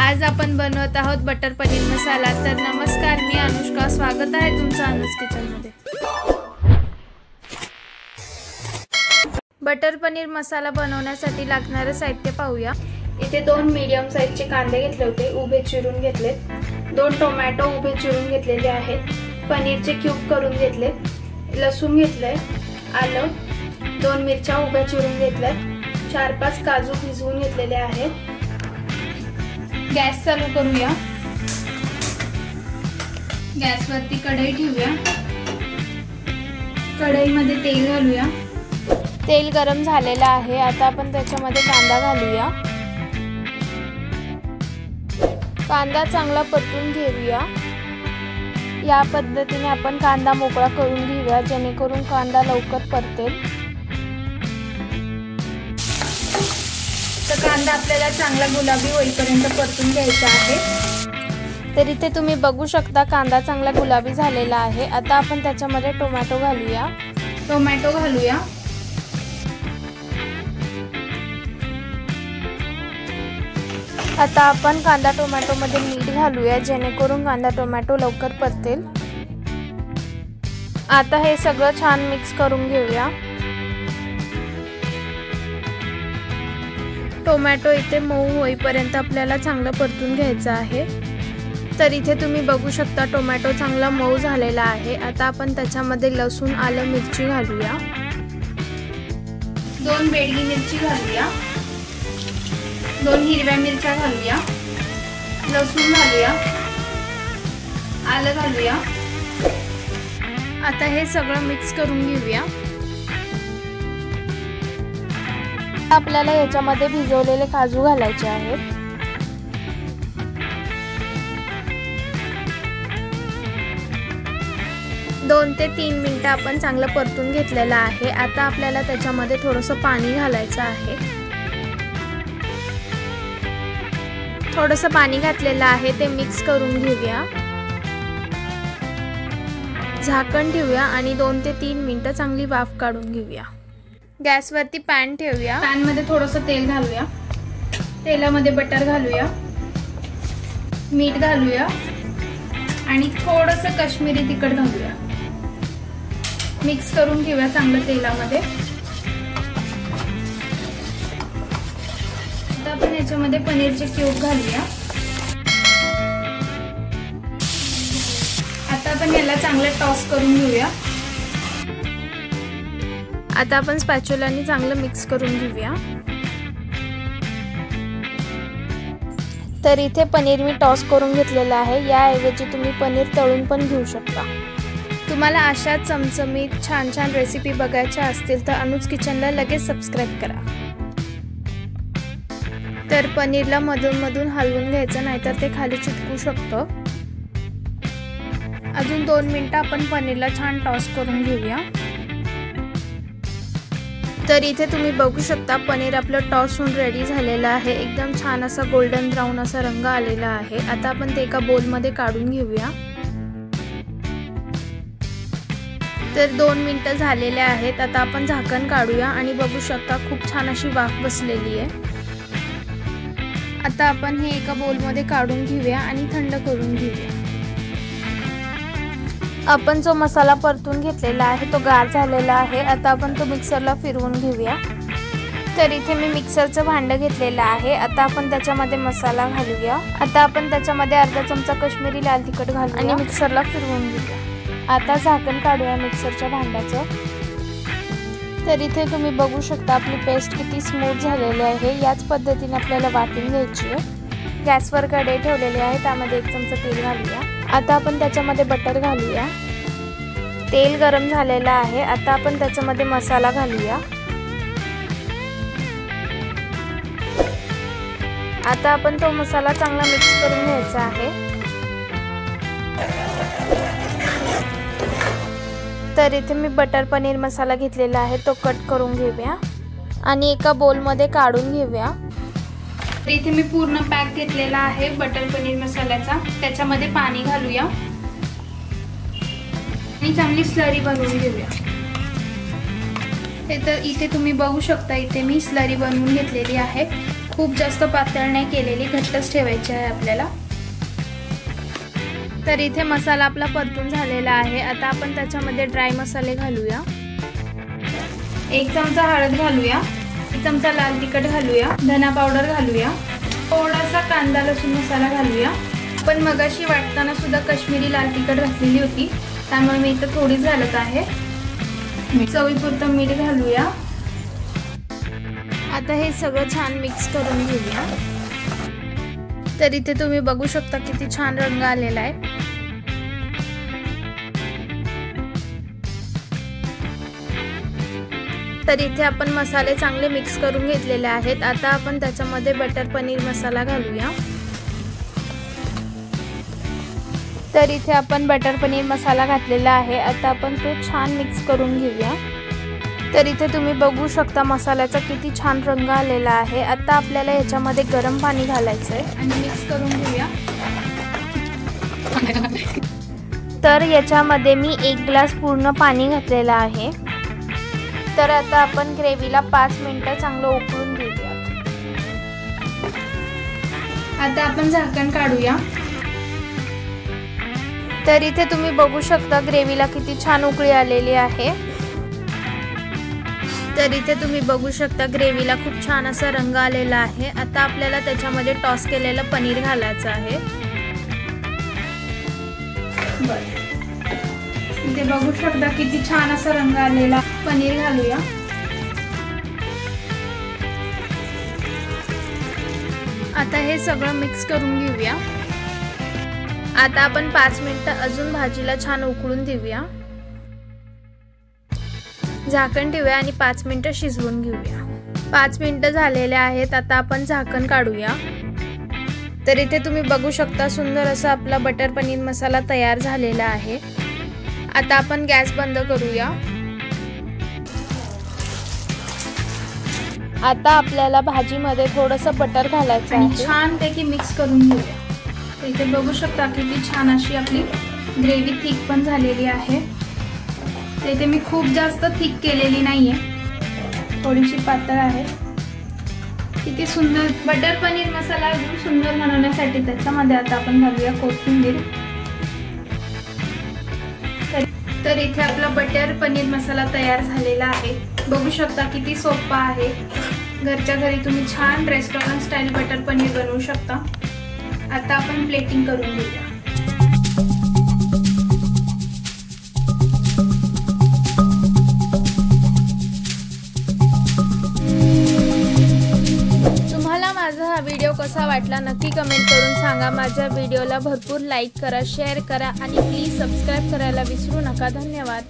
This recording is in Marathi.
आज आपण बनवत आहोत बटर पनीर मसाला। तर नमस्कार, मी अनुष्का, स्वागत आहे तुमचं अनुज किचन मध्ये। बटर पनीर मसाला बनवण्यासाठी लागणारे साहित्य पाहूया। इथे 2 मीडियम साइजचे कांदे घेतले होते, उभे चिरून घेतले। 2 टोमॅटो उभे चिरून घेतलेले आहेत। पनीरचे क्यूब करून घेतले। लसूण घेतले, आलं, 2 मिरच्या उभ्या चिरून घेतल्या, 4-5 काजू भिजवून घेतलेले आहेत। गॅस चालू करूया। गॅसवरती कढई ठेवूया। कढईमध्ये तेल घालूया। तेल गरम झालेलं आहे। आता आपण त्याच्यामध्ये कांदा घालूया। कांदा चांगला परतून घेऊया। या पद्धतीने आपण कांदा मोकळा करून घेऊया, जेणेकरून कांदा लवकर परतेल। तर कांदा आपल्याला चांगला गुलाबी होईपर्यंत परतून घ्यायचा आहे। तर इथे तुम्ही बघू शकता कांदा चांगला गुलाबी झालेला आहे। आता आपण त्याच्यामध्ये टोमॅटो घालूया। आता आपण कांदा टोमॅटो मध्ये मीठ घालूया, जेणेकरून कांदा टोमॅटो लवकर परतेल। आता हे सगळं छान मिक्स करून घेऊया। टोमॅटो इथे मऊ होईपर्यंत आपल्याला चांगलं परतून घ्यायचं आहे। तर इथे तुम्ही बघू शकता टोमॅटो चांगला मऊ झालेला आहे। आता आपण त्याच्यामध्ये लसूण, आलं, मिरची घालूया। 2 बेडगी मिरची घालूया। 2 हिरव्या मिरच्या घालूया। लसूण घालूया, आलं घालूया। आता हे सगळं मिक्स करून घेऊया। आपल्याला याच्यामध्ये भिजवलेले काजू घालायचे आहेत। दोन ते 3 मिनिटं आपण चांगलं परतून घेतलेलं आहे। आता आपल्याला त्याच्यामध्ये थोडंसं पाणी घालायचं आहे। थोडंसं पाणी घातलेलं आहे, ते मिक्स करून घेऊया। झाकण ठेवूया आणि 2 ते 3 मिनिटं चांगली वाफ काढून घेऊया। गॅसवरती पॅन ठेवूया। पॅन मध्ये थोडंसं तेल घालूया। तेलामध्ये बटर घालूया, मीठ घालूया आणि थोडंसं काश्मीरी तिखट घालूया। मिक्स करून घेऊया चांगलं तेलामध्ये। आता आपण याच्यामध्ये पनीरचे क्यूब घालूया। आता आपण याला चांगलं टॉस करून घेऊया। आता आपण स्पॅच्युलाने चांगलं मिक्स करून घेऊया। तर इथे पनीर मी टॉस करून घेतलेलं आहे। याऐवजी तुम्ही पनीर तळून पण घेऊ शकता। तुम्हाला अशा चमचमीत छान छान रेसिपी बघायच्या असतील तर अनुज किचनला लगेच सबस्क्राइब करा। तर पनीरला मधून हलवून घ्यायचं, नाहीतर ते खाली चिटकू शकतं। अजून 2 मिनिटं आपण पनीरला छान टॉस करून घेऊया। तर इथे तुम्ही बघू शकता पनीर आपलं टॉस होऊन रेडी झालेलं आहे। एकदम छान असा गोल्डन ब्राउन असा रंग आलेला आहे। आता आपण ते एका बोल मध्ये काढून घेऊया। तर 2 मिनिटं झालेले आहेत। आता आपण झाकण काढूया आणि बघू शकता खूप छान अशी वाफ बसलेली आहे। आता आपण हे एका बोल मध्ये काढून घेऊया आणि थंड करून घेऊया। आपण जो मसाला परतून घेतलेला आहे तो गार झालेला आहे। आता आपण तो मिक्सरला फिरवून घेऊया। तर इथे मी मिक्सरचं भांडं घेतलेलं आहे। आता आपण त्याच्यामध्ये मसाला घालूया। आता आपण त्याच्यामध्ये अर्धा चमचा काश्मीरी लाल तिखट घालूया आणि मिक्सरला फिरवून घेऊया। आता झाकण काढूया मिक्सरच्या भांड्याचं। तर इथे तुम्ही बघू शकता आपली पेस्ट किती स्मूथ झालेली आहे। याच पद्धतीने आपल्याला वाटून घ्यायची आहे। गॅसवर कढई ठेवलेली आहे, त्यामध्ये 1 चमचा तेल घालूया। आता आपण त्याच्यामध्ये बटर घालूया। तेल गरम झालेलं आहे। आता आपण त्याच्यामध्ये मसाला घालूया। आता आपण तो मसाला चांगला मिक्स करून घ्यायचा आहे। तर इथे मी बटर पनीर मसाला घेतलेला आहे, तो कट करून घेऊया आणि एका बोल मध्ये काढून घेऊया। इथे मी पूर्ण पॅक घेतलेला आहे बटर पनीर मसाल्याचा। त्याच्यामध्ये पाणी घालूया आणि चांगली स्लरी बनवून घेऊया। हे तर इथे तुम्ही बघू शकता, इथे मी स्लरी बनवून घेतलेली आहे। खूप जास्त पातळ नाही केलेली, घट्टच ठेवायची आहे आपल्याला। तर इथे मसाला आपला परतून झालेला आहे। आता आपण त्याच्यामध्ये ड्राय मसाले घालूया। 1 चमचा हळद घालूया, 1 चमचा लाल तिखट घालूया, धना पावडर घालूया, थोडासा कांदा लसूण मसाला घालूया। पण मगाशी वाटताना सुद्धा काश्मीरी लाल तिखट घातलेली होती, त्यामुळे मी इथं थोडीच घालत आहे। चवीपुरतं मीठ घालूया। आता हे सगळं छान मिक्स करून घेऊया। तर इथे तुम्ही बघू शकता किती छान रंग आलेला आहे। तर इथे आपण मसाले चांगले मिक्स करून घेतलेले आहेत। आता आपण त्याच्यामध्ये बटर पनीर मसाला घालूया। तर इथे आपण बटर पनीर मसाला घातलेला आहे। आता आपण तो छान मिक्स करून घेऊया। तर इथे तुम्ही बघू शकता मसाल्याचा किती छान रंग आलेला आहे। आता आपल्याला याच्यामध्ये गरम पाणी घालायचं आहे आणि मिक्स करून घेऊया। तर याच्यामध्ये मी 1 ग्लास पूर्ण पाणी घातलेलं आहे। तर आता आपण ग्रेव्हीला 5 मिनिटं चांगलं उकळून घेऊया। आता आपण झाकण काढूया। तर इथे तुम्ही बघू शकता ग्रेव्हीला किती छान उकळी आलेली आहे। तर इथे तुम्ही बघू शकता ग्रेव्हीला खूप छान असा रंग आलेला आहे। आता आपल्याला त्याच्यामध्ये टॉस केलेलं पनीर घालायचं आहे। इथे बघू शकता किती छान असा रंग आलेला, पनीर घालूया। आता हे सगळं मिक्स करून घेऊया। आता आपण 5 मिनिटं अजून भाजीला छान उकळून देऊया। झाकण ठेवूया आणि 5 मिनिटं शिजवून घेऊया। 5 मिनिटं झालेले आहेत। आता आपण झाकण काढूया। तर इथे तुम्ही बघू शकता सुंदर असा आपला बटर पनीर मसाला तयार झालेला आहे। आता आपण गॅस बंद करूया। आता आपल्याला भाजीमध्ये थोडंसं बटर घालायचं आहे, छानपैकी मिक्स करून घेऊया। तर इथे बघू शकता किती छान अशी आपली ग्रेव्ही थिक पण झालेली आहे। इथे मी खूप जास्त थिक केलेली नाहीये, थोडीशी पातळ आहे। किती सुंदर बटर पनीर मसाला अजून सुंदर बनवण्यासाठी त्याच्यामध्ये आता आपण घालूया कोथिंबीर। तर इथे आपला बटर पनीर मसाला तयार झालेला आहे। बघू शकता किती सोपा आहे। घरच्या घरी तुम्ही छान रेस्टॉरंट स्टाईल बटर पनीर बनवू शकता। आता आपण प्लेटिंग करून घेऊया। माझा हा व्हिडिओ कसा वाटला नक्की कमेंट करून सांगा। माझ्या व्हिडिओला भरपूर लाईक करा, शेअर करा आणि प्लीज सबस्क्राईब करायला विसरू नका। धन्यवाद।